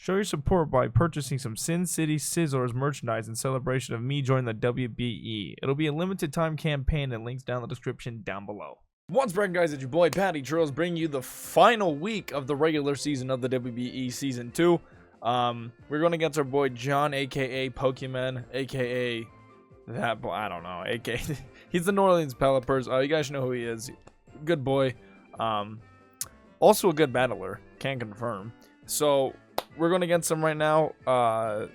Show your support by purchasing some Sin City Scizors merchandise in celebration of me joining the WBE. It'll be a limited time campaign and links down in the description down below. What's up, guys? It's your boy PattyTrills bringing you the final week of the regular season of the WBE Season 2. We're going against our boy John, aka Pokemon, aka that boy, I don't know, aka he's the New Orleans Pelippers. You guys know who he is. Good boy. Also a good battler, can confirm. So we're going against him right now. I'm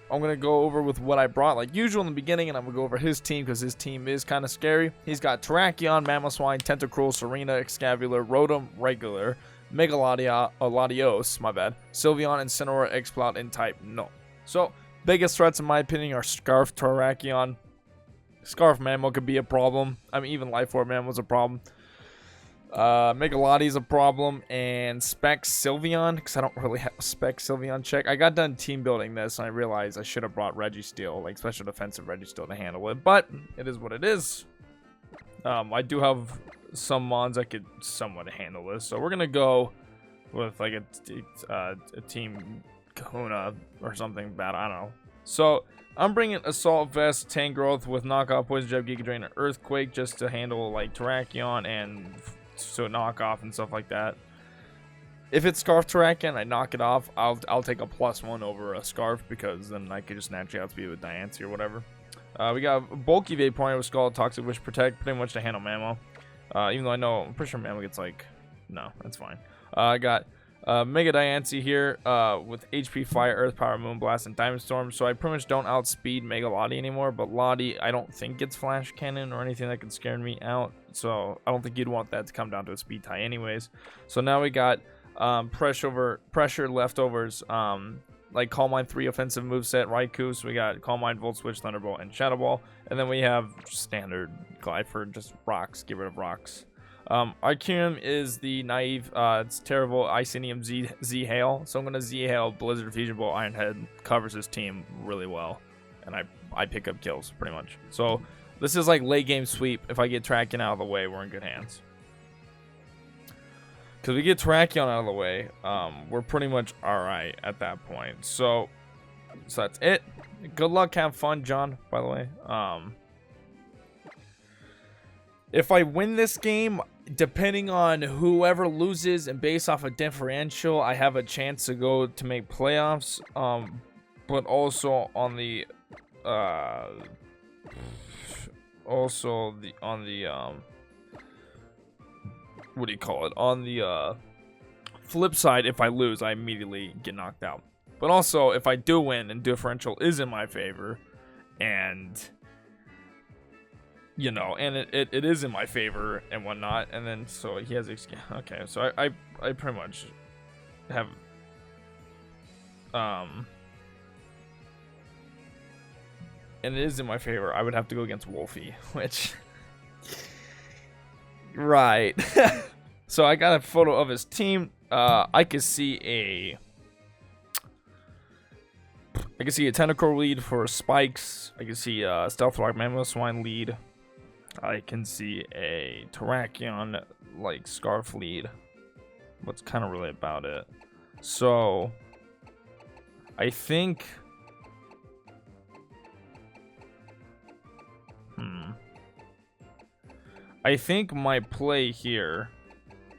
going to go over with what I brought like usual in the beginning, and I'm going to go over his team because his team is kind of scary. He's got Terrakion, Mamoswine, Tentacruel, Serena, Excavular, Rotom, Regular, Latios, my bad, Sylveon, Incineroar, Exploud, and type no. So biggest threats in my opinion are Scarf Terrakion. Scarf Mamo could be a problem. I mean, even Life Orb Mamo's a problem. Megalodi's a problem, and Spec Sylveon, because I don't really have a Spec Sylveon check. I got done team building this, and I realized I should have brought Registeel, like special defensive Registeel, to handle it, but it is what it is. I do have some mons that could somewhat handle this, so we're gonna go with like a team Kahuna or something bad. I don't know. So I'm bringing Assault Vest, Tangrowth with Knockoff, Poison Jab, Giga Drain, and Earthquake just to handle like Terrakion and so knockoff and stuff like that. If it's Scarf Terrakion, I knock it off. I'll take a +1 over a Scarf because then I could just naturally outspeed with Diancie or whatever. We got Bulky Vaporeon with Skull, Toxic Wish, Protect, pretty much to handle Mamo. Even though I'm pretty sure Mamo gets like, no, that's fine. I got Mega Diancie here with HP Fire, Earth Power, Moonblast, and Diamond Storm. So I pretty much don't outspeed Mega Lottie anymore, but Lottie I don't think gets Flash Cannon or anything that can scare me out. So I don't think you'd want that to come down to a speed tie anyways. So now we got pressure leftovers, like Calm Mind 3 offensive moveset, Raikou. So we got Calm Mind, Volt Switch, Thunderbolt, and Shadow Ball. And then we have standard Glyphor, just rocks, get rid of rocks. Arceum is the naive, it's terrible Icinium Z Hail. So I'm gonna Z Hail, Blizzard, Fusion Bolt, Iron Head, covers his team really well. And I pick up kills pretty much. So this is like late game sweep. If I get Terrakion out of the way, we're in good hands. Because we get Terrakion out of the way, we're pretty much alright at that point. So that's it. Good luck, have fun, John, by the way. If I win this game, depending on whoever loses and based off a differential, I have a chance to go to make playoffs. But also on the what do you call it? On the flip side, if I lose, I immediately get knocked out. But also, if I do win and differential is in my favor, and you know, and it is in my favor and whatnot, and then so he has okay, so I pretty much have and it is in my favor. I would have to go against Wolfie, which right. So I got a photo of his team. I can see a Tentacruel lead for Spikes. I can see a Stealth Rock Mamoswine lead. I can see a Terrakion like Scarf lead. What's kind of really about it. So I think I think my play here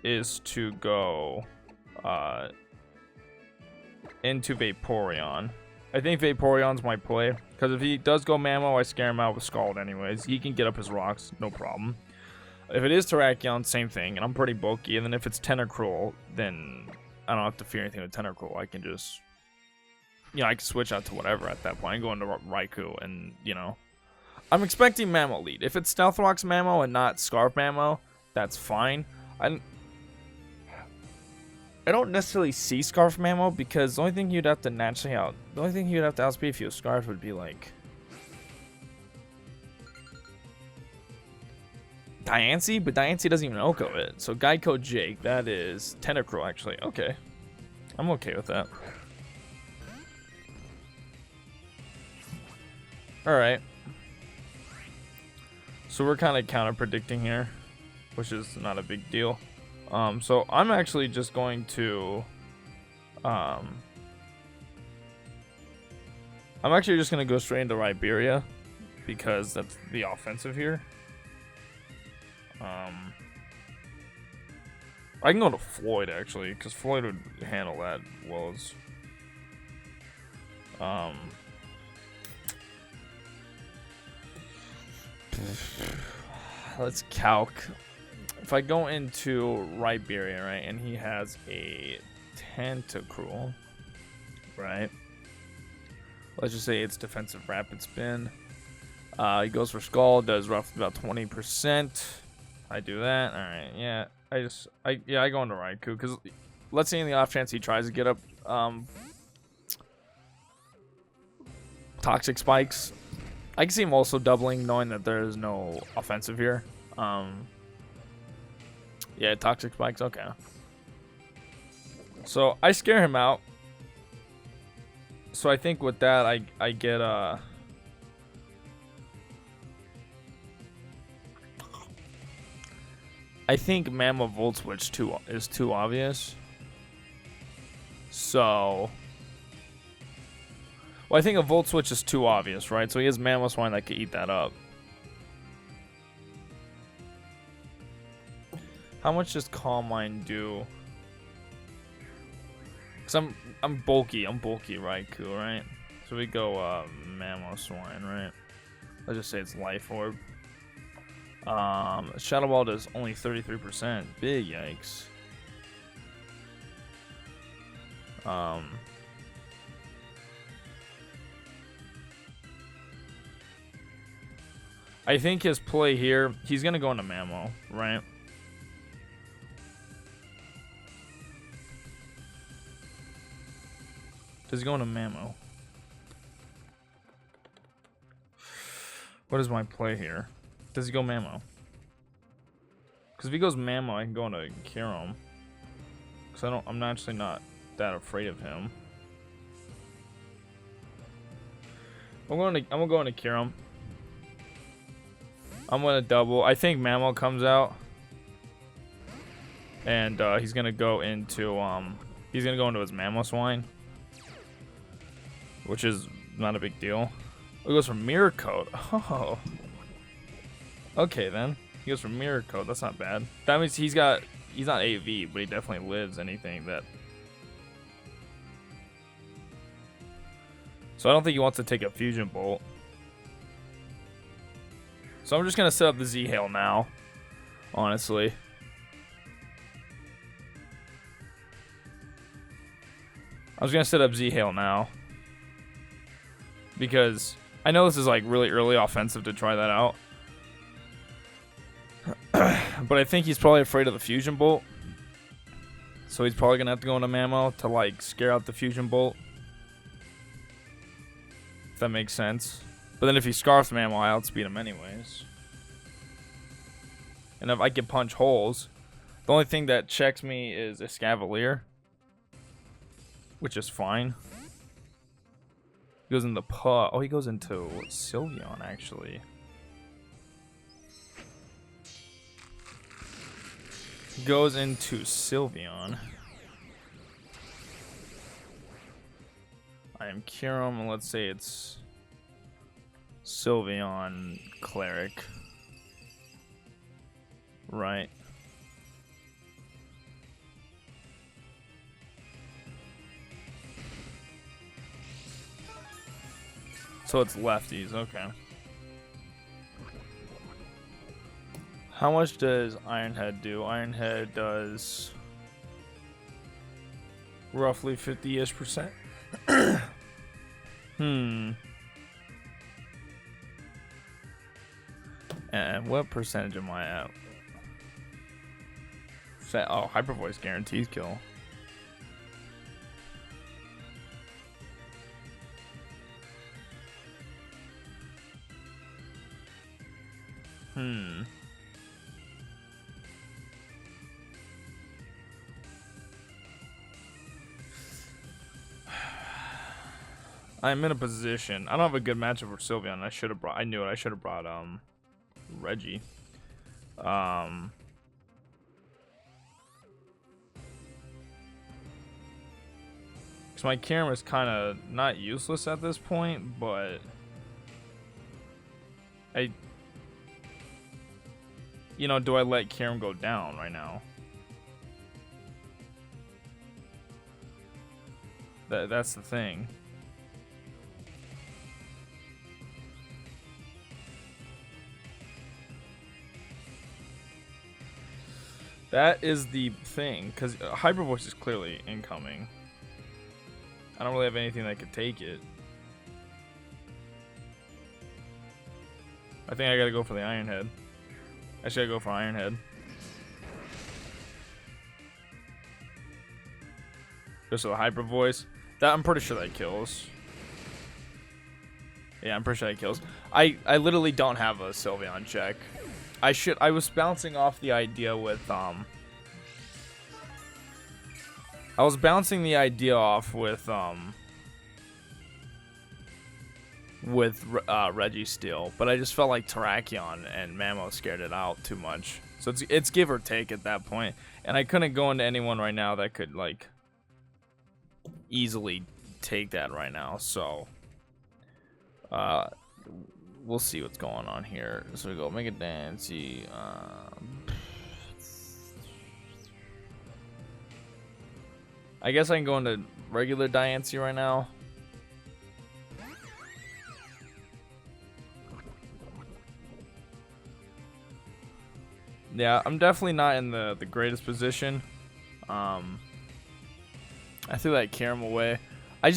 is to go into Vaporeon. I think Vaporeon's my play, because if he does go Mamo, I scare him out with Scald anyways. He can get up his rocks, no problem. If it is Terrakion, same thing, and I'm pretty bulky. And then if it's Tentacruel, then I don't have to fear anything with Tentacruel. I can just, you know, I can switch out to whatever at that point. I go into Raikou, and, you know, I'm expecting Mamo lead. If it's Stealth Rock's Mamo and not Scarf Mamo, that's fine. I don't necessarily see Scarf Mamo because the only thing you'd have to outspeed if you Scarf would be like Diancie, but Diancie doesn't even Oko it. So Geico Jake, that is Tentacruel actually. Okay. I'm okay with that. Alright. So we're kind of counter predicting here, which is not a big deal. So I'm actually just going to I'm actually just gonna go straight into Riberia because that's the offensive here. I can go to Floyd actually, because Floyd would handle that well as. Let's calc. If I go into Riberia, right, and he has a Tentacruel, right? Let's just say it's defensive rapid spin. He goes for Skull, does roughly about 20%. I do that. All right, yeah. I go into Raikou because let's say in the off chance he tries to get up Toxic Spikes. I can see him also doubling, knowing that there is no offensive here. Yeah, Toxic Spikes. Okay. So I scare him out. So I think with that, I get I think Mammo Volt Switch is too obvious. So, well, I think a Volt Switch is too obvious, right? So he has Mamoswine that could eat that up. How much does Calm Mind do? Cause I'm bulky, Raikou, right? So we go Mamoswine, right? Let's just say it's Life Orb. Shadow Ball does only 33%. Big yikes. I think his play here, he's gonna go into Mammo, right? Does he go into Mammo? What is my play here? Does he go Mammo? Because if he goes Mammo, I can go into Kyurem. Because I'm actually not that afraid of him. I'm gonna go into Kyurem. I'm gonna double. I think Mammo comes out, and he's gonna go into his Mamoswine, which is not a big deal. He goes for Mirror Coat. Oh. Okay then. He goes for Mirror Coat. That's not bad. That means he's not AV, but he definitely lives anything that. So I don't think he wants to take a Fusion Bolt. So I'm just gonna set up the Z-Hail now. Honestly. I was gonna set up Z-Hail now. Because I know this is like really early offensive to try that out. But I think he's probably afraid of the Fusion Bolt. So he's probably going to have to go into Mammo to like scare out the Fusion Bolt. If that makes sense. But then if he Scarfs Mammo, I outspeed him anyways. And if I can punch holes, the only thing that checks me is Escavalier. Which is fine. He goes into Oh, he goes into Sylveon actually. Goes into Sylveon. I am Kyurem, and let's say it's Sylveon Cleric. Right. So it's lefties, okay. How much does Ironhead do? Ironhead does roughly 50-ish%. And what percentage am I at? Oh, Hyper Voice guarantees kill. I'm in a position. I don't have a good matchup for Sylveon. I knew it. I should have brought Reggie. Because my camera is kind of not useless at this point, but you know, do I let Kiram go down right now? That's the thing. That is the thing, because Hyper Voice is clearly incoming. I don't really have anything that could take it. I think I gotta go for the Iron Head. I should go for Iron Head. Just with a Hyper Voice. That I'm pretty sure that kills. Yeah, I'm pretty sure that kills. I literally don't have a Sylveon check. I was bouncing off the idea with Registeel, but I just felt like Terrakion and Mamo scared it out too much. So it's give or take at that point, and I couldn't go into anyone right now that could like easily take that right now. So we'll see what's going on here. So we go Mega Dancy. I guess I can go into regular Diancie right now. Yeah, I'm definitely not in the greatest position. I threw that Kiram away. I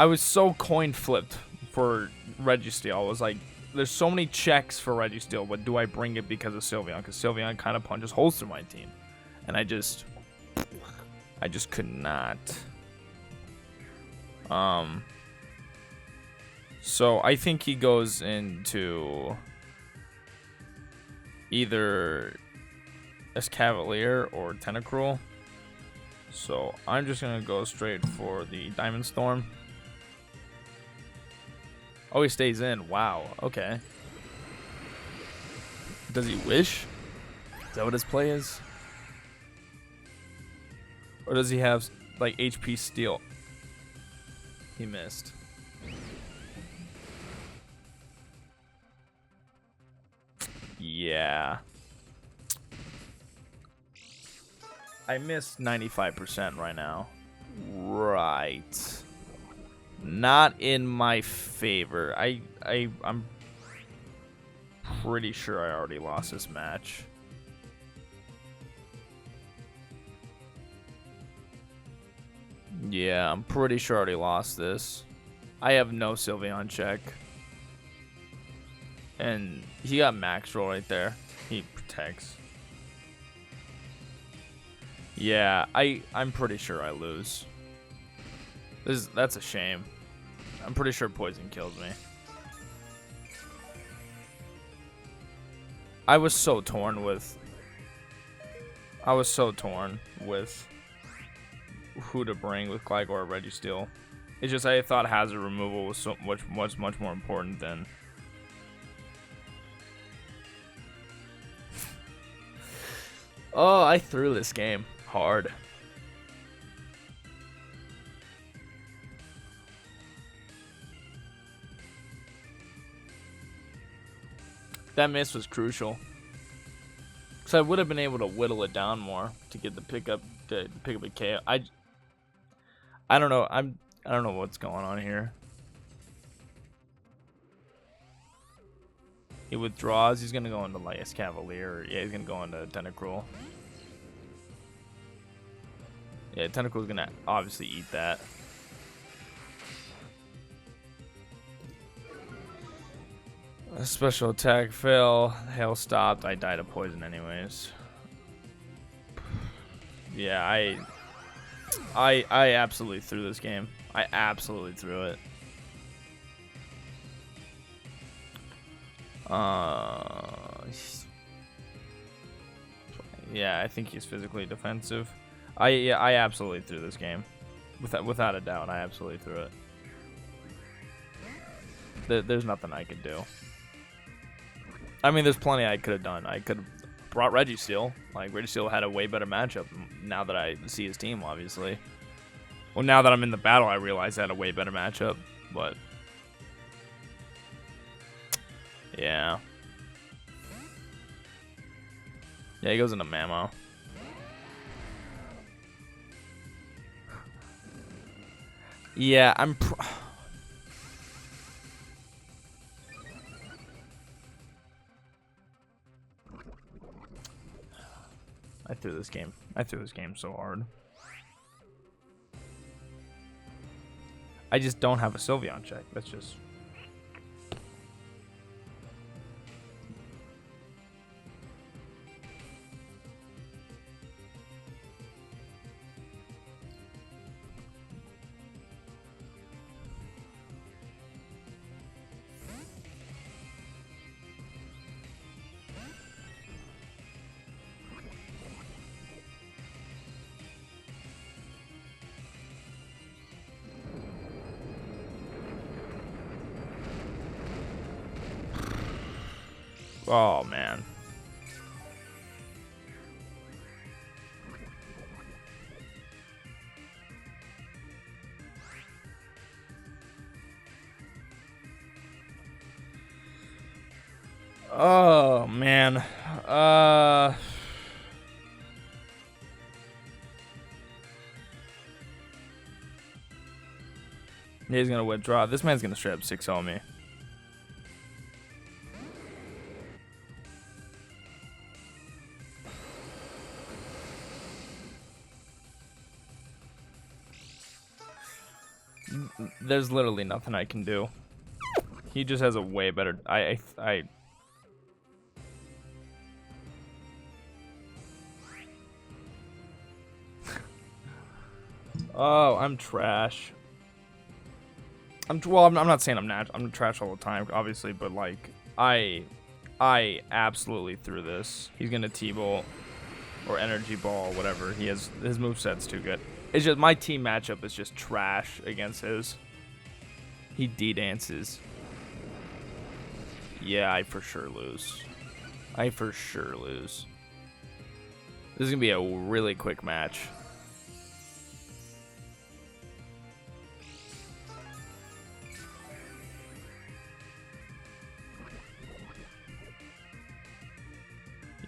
was so coin flipped for Registeel. I was like, there's so many checks for Registeel, but do I bring it because of Sylveon? Because Sylveon kind of punches holes through my team, and I just could not. So I think he goes into either Escavalier or Tentacruel. So I'm just gonna go straight for the Diamond Storm. Oh, he stays in. Wow. Okay. Does he wish? Is that what his play is? Or does he have like HP steal? He missed. Yeah. I missed 95% right now. Right. Not in my favor. I'm pretty sure I already lost this match. Yeah, I'm pretty sure I already lost this. I have no Sylveon check. And he got max roll right there. He protects. Yeah, I'm pretty sure I lose. That's a shame. I'm pretty sure poison kills me. I was so torn with who to bring with Gligar or Registeel. It's just I thought hazard removal was so much more important than. Oh, I threw this game hard. That miss was crucial, because I would have been able to whittle it down more to get the pickup to pick up a KO. I don't know. I don't know what's going on here. He withdraws. He's gonna go into like Escavalier. Yeah, he's gonna go into Tentacruel. Yeah, Tentacruel's gonna obviously eat that. A special attack fail. Hail stopped. I died of poison anyways. Yeah, I absolutely threw this game. I absolutely threw it. Yeah, I think he's physically defensive. I absolutely threw this game. Without a doubt, I absolutely threw it. There's nothing I could do. I mean, there's plenty I could have done. I could have brought Registeel. Like, Registeel had a way better matchup now that I see his team, obviously. Well, now that I'm in the battle, I realize I had a way better matchup, but yeah. Yeah, he goes into Mamo. Yeah, I threw this game. I threw this game so hard. I just don't have a Sylveon check. That's just... Oh, man. Oh, man. He's gonna withdraw. This man's gonna straight up 6-0 me. There's literally nothing I can do. He just has a way better... Oh, I'm trash. I'm not saying I'm trash all the time, obviously, but like I absolutely threw this. He's gonna T-Bolt or Energy Ball, whatever. His moveset's too good. It's just my team matchup is just trash against his. He D-dances. Yeah, I for sure lose. This is gonna be a really quick match.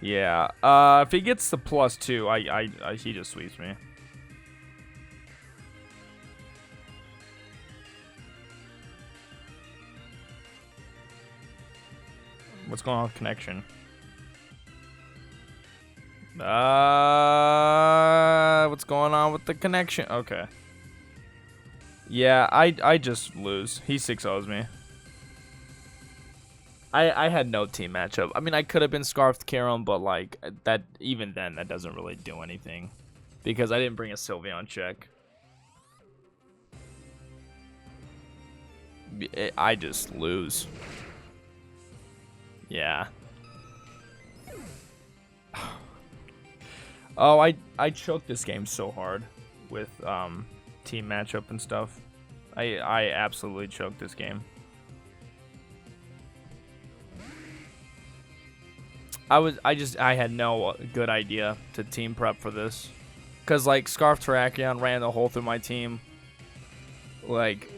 Yeah. If he gets the +2, he just sweeps me. What's going on with connection? What's going on with the connection? Okay. Yeah, I just lose. He 6-0s me. I had no team matchup. I mean, I could have been Scarfed Karam, but like that, even then, that doesn't really do anything because I didn't bring a Sylveon check. I just lose. Yeah. Oh, I choked this game so hard with team matchup and stuff. I absolutely choked this game. I had no good idea to team prep for this. Cause like Scarf Terrakion ran the hole through my team. Like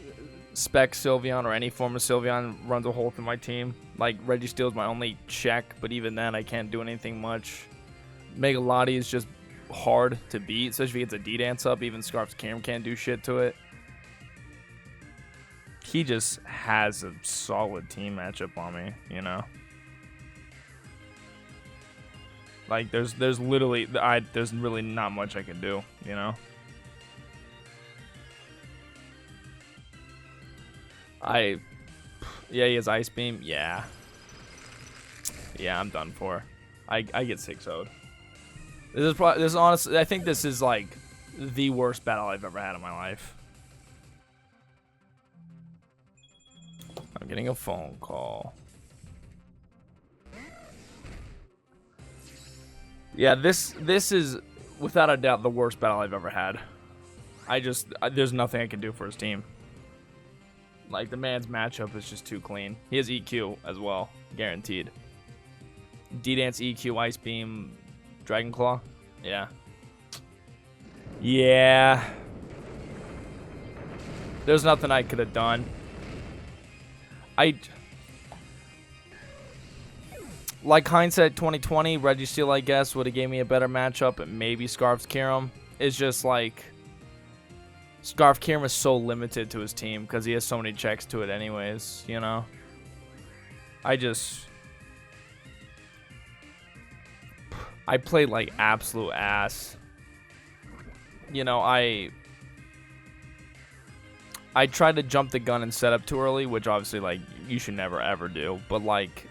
Spec Sylveon or any form of Sylveon runs a hole through my team. Like Registeel is my only check, but even then I can't do anything much. Mega Lottie is just hard to beat, especially if he gets a D-Dance up. Even Scarf's Cam can't do shit to it. He just has a solid team matchup on me, you know. Like there's literally there's really not much I can do, you know. Yeah, he has Ice Beam. Yeah, I'm done for. I get 6-0'd. This is honestly, I think this is like the worst battle I've ever had in my life. I'm getting a phone call. Yeah, this is without a doubt the worst battle I've ever had. There's nothing I can do for his team. Like the man's matchup is just too clean. He has EQ as well, guaranteed. D-Dance, EQ, Ice Beam, Dragon Claw. Yeah. Yeah. There's nothing I could have done. Like hindsight 2020, Registeel, I guess, would have gave me a better matchup, and maybe Scarf Kirim. It's just like Scarf Kirim is so limited to his team because he has so many checks to it anyways, you know? I played like absolute ass. You know, I tried to jump the gun and set up too early, which obviously, like, you should never ever do. But, like,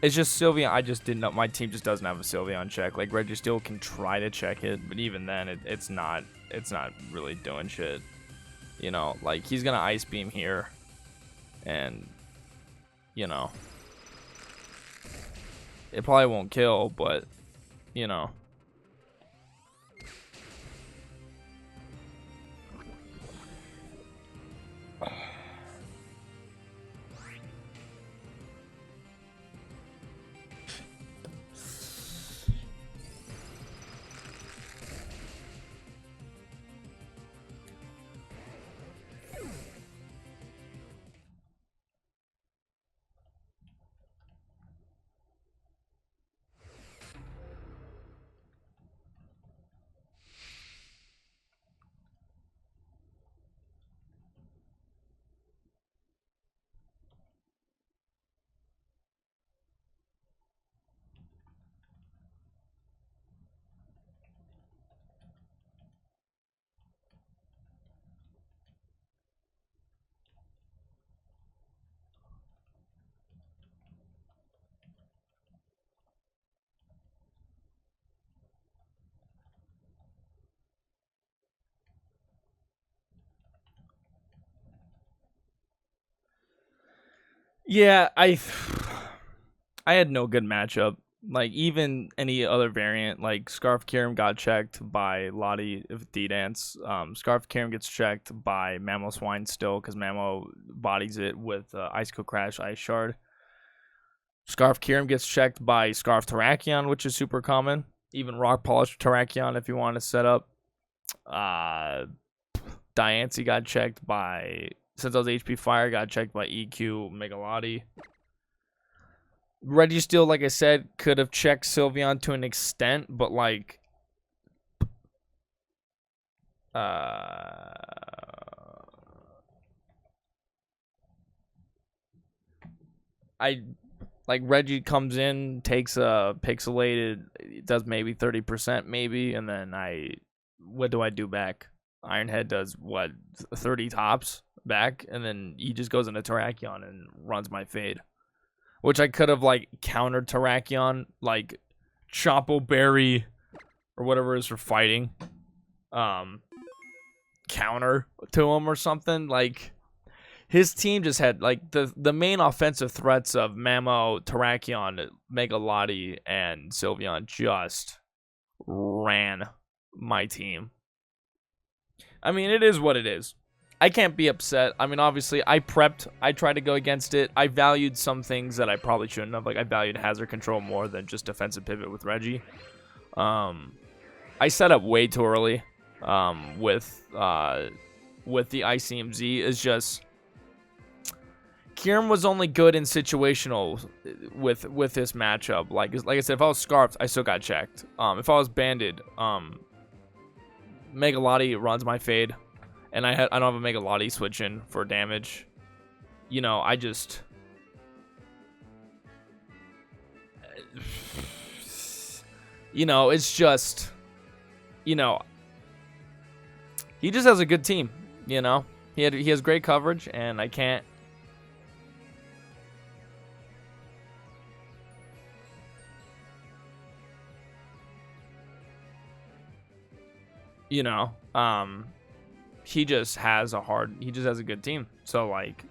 it's just Sylveon. I just didn't know. My team just doesn't have a Sylveon check. Like, Registeel can try to check it, but even then, it's not really doing shit. You know, like, he's gonna Ice Beam here, and, you know, it probably won't kill, but, you know. Yeah, I had no good matchup. Like, even any other variant, like Scarf Kirim got checked by Lottie if D-Dance. Scarf Kirim gets checked by Mamoswine still, because Mamo bodies it with Ice Cold Crash, Ice Shard. Scarf Kirim gets checked by Scarf Terrakion, which is super common. Even Rock Polish Terrakion if you want to set up. Diancie got checked by... Since I was HP Fire, got checked by EQ Megalotti. Registeel, like I said, could have checked Sylveon to an extent, but like... Reggie comes in, takes a pixelated, does maybe 30%, maybe, and then what do I do back? Ironhead does, what, 30 tops back, and then he just goes into Terrakion and runs my fade. Which I could have, like, countered Terrakion, like, Chopo Berry, or whatever it is for fighting. Counter to him or something, like... His team just had, like, the main offensive threats of Mamo, Terrakion, Megalotti, and Sylveon just ran my team. I mean, it is what it is. I can't be upset. I mean, obviously, I prepped. I tried to go against it. I valued some things that I probably shouldn't have. Like, I valued hazard control more than just defensive pivot with Reggie. I set up way too early with the ICMZ. It's just... Kirim was only good in situational with this matchup. Like I said, if I was Scarfed, I still got checked. If I was Banded, Megalotti runs my fade, and I don't have a Megalotti switch in for damage. You know, I just... You know, it's just... You know... He just has a good team, you know? He has great coverage, and I can't... You know, he just has a good team. So, like,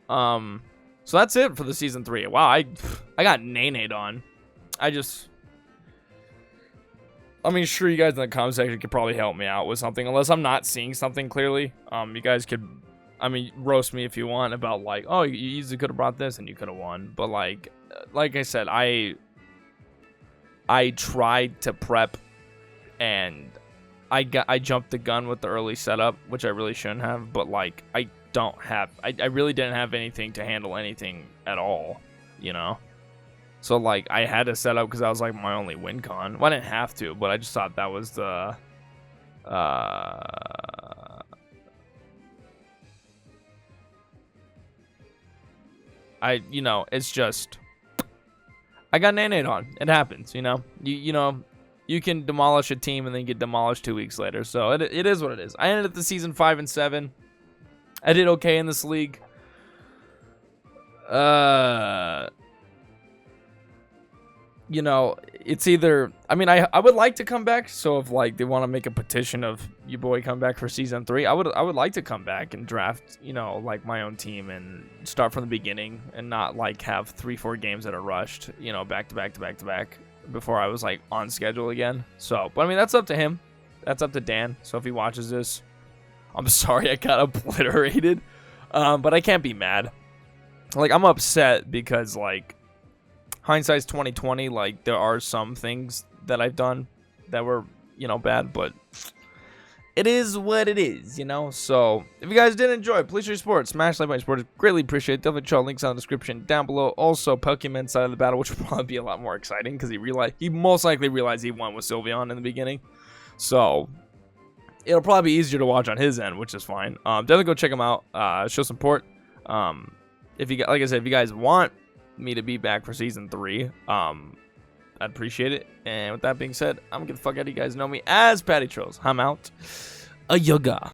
so that's it for the season 3. Wow, I got NAED on. I mean, sure, you guys in the comment section could probably help me out with something, unless I'm not seeing something clearly. You guys could I mean, roast me if you want about like, oh, you easily could have brought this and you could have won. But like I said, I tried to prep and I jumped the gun with the early setup, which I really shouldn't have. But like, I really didn't have anything to handle anything at all, you know. So like, I had to set up because that was like my only win con. Well, I didn't have to, but I just thought that was the you know, it's just, I got NAED on. It happens, you know. You know, you can demolish a team and then get demolished 2 weeks later. So it is what it is. I ended up the season 5-7. I did okay in this league. You know, it's either, I mean, I would like to come back. So if like they want to make a petition of you boy come back for season 3, I would like to come back and draft, you know, like my own team and start from the beginning and not like have 3-4 games that are rushed, you know, back to back before I was like on schedule again. So, but I mean, that's up to him. That's up to Dan. So if he watches this, I'm sorry I got obliterated. But I can't be mad. Like, I'm upset because like, hindsight's 2020. Like, there are some things that I've done that were, you know, bad, but it is what it is, you know. So if you guys did enjoy, please share your support, smash like button, support is greatly appreciated. W12 links on the description down below. Also, Pokemon side of the battle, which will probably be a lot more exciting because he most likely realized he won with Sylveon in the beginning, so it'll probably be easier to watch on his end, which is fine. Definitely go check him out. Show support. If you, like I said, if you guys want me to be back for season 3, I'd appreciate it. And with that being said, I'm gonna get the fuck out of you guys know me as PattyTrills. I'm out. A yoga.